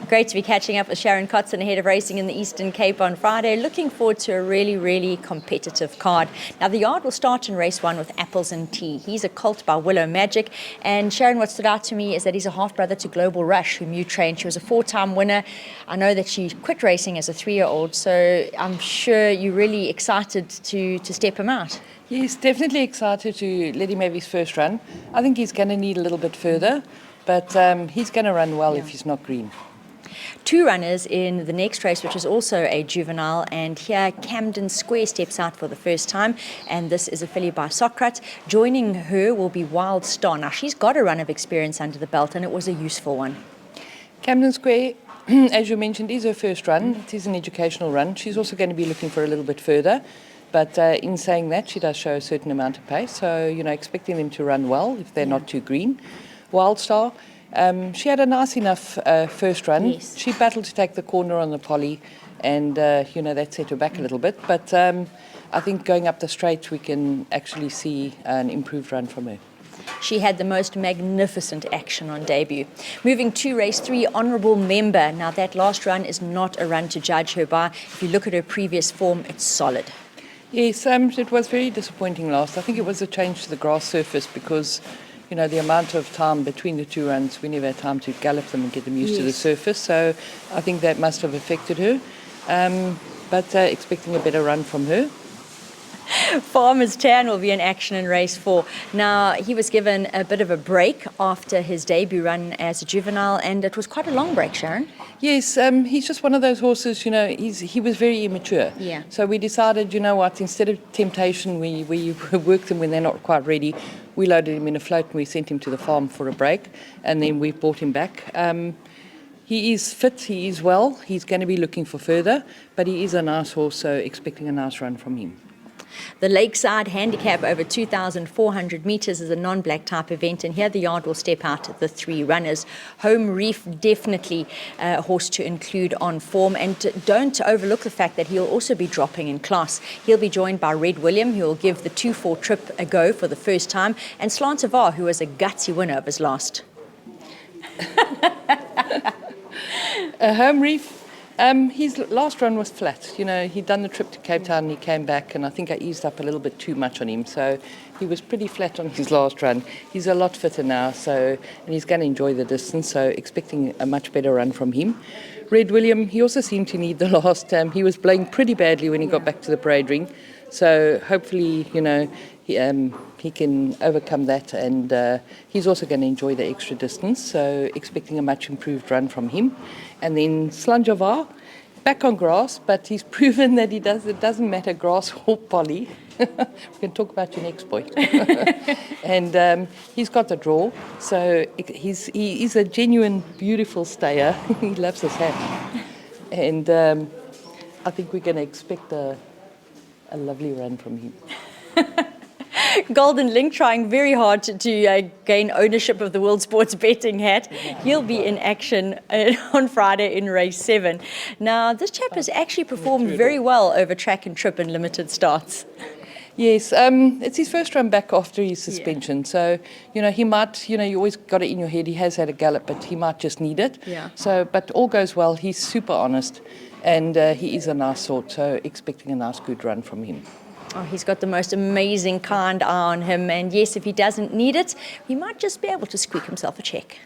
Great to be catching up with Sharon KOTZEN ahead of racing in the Eastern Cape on Friday. Looking forward to a really competitive card. Now, the yard will start in race 1 with Apples and Tea. He's a colt by Willow Magic. And Sharon, what stood out to me is that he's a half-brother to Global Rush, whom you trained. She was a 4-time winner. I know that she quit racing as a 3-year-old, so I'm sure you're really excited to step him out. He's definitely excited to let him have his first run. I think he's going to need a little bit further, but he's going to run well if he's not green. 2 runners in the next race, which is also a juvenile, and here Camden Square steps out for the first time, and this is a filly by Sokrat. Joining her will be Wild Star. Now, she's got a run of experience under the belt, and it was a useful one. Camden Square, as you mentioned, is her first run. It is an educational run. She's also going to be looking for a little bit further, but in saying that, she does show a certain amount of pace, so, expecting them to run well if they're not too green. Wild Star, she had a nice enough first run. Yes. She battled to take the corner on the poly, and that set her back a little bit. But I think going up the straight, we can actually see an improved run from her. She had the most magnificent action on debut. Moving to race 3, Honourable Member. Now, that last run is not a run to judge her by. If you look at her previous form, it's solid. Yes, it was very disappointing last. I think it was a change to the grass surface because the amount of time between the 2 runs, we never had time to gallop them and get them used to the surface. So I think that must have affected her. But expecting a better run from her. Farmer's Tan will be in action in race 4. Now, he was given a bit of a break after his debut run as a juvenile, and it was quite a long break, Sharon. Yes, he's just one of those horses, he was very immature. Yeah. So we decided, instead of temptation, we work them when they're not quite ready. We loaded him in a float and we sent him to the farm for a break, and then we brought him back. He is fit, he is well, he's going to be looking for further, but he is a nice horse, so expecting a nice run from him. The Lakeside Handicap over 2,400 metres is a non-black type event, and here the yard will step out the 3 runners. Home Reef, definitely a horse to include on form, and don't overlook the fact that he'll also be dropping in class. He'll be joined by Red William, who will give the 2-4 trip a go for the first time, and Slantavar, who was a gutsy winner of his last. Home Reef. His last run was flat. He'd done the trip to Cape Town and he came back, and I think I eased up a little bit too much on him. So he was pretty flat on his last run. He's a lot fitter now, and he's going to enjoy the distance, so expecting a much better run from him. Red William, he also seemed to need the last. He was blowing pretty badly when he got back to the parade ring. So hopefully, he can overcome that, and he's also going to enjoy the extra distance, so expecting a much improved run from him. And then Slantavar, back on grass, but he's proven that it doesn't matter grass or poly. We can talk about your next boy. And he's got the draw, so he is a genuine, beautiful stayer. He loves his hat. And I think we're going to expect a lovely run from him. Golden Link trying very hard to gain ownership of the World Sports Betting hat. He'll be in action on Friday in race 7. Now, this chap has actually performed very well over track and trip in limited starts. Yes, it's his first run back after his suspension. So, he might, you always got it in your head, he has had a gallop, but he might just need it. Yeah. So, but all goes well, he's super honest, and he is a nice sort, so expecting a nice, good run from him. Oh, he's got the most amazing kind eye on him, and yes, if he doesn't need it, he might just be able to squeak himself a check.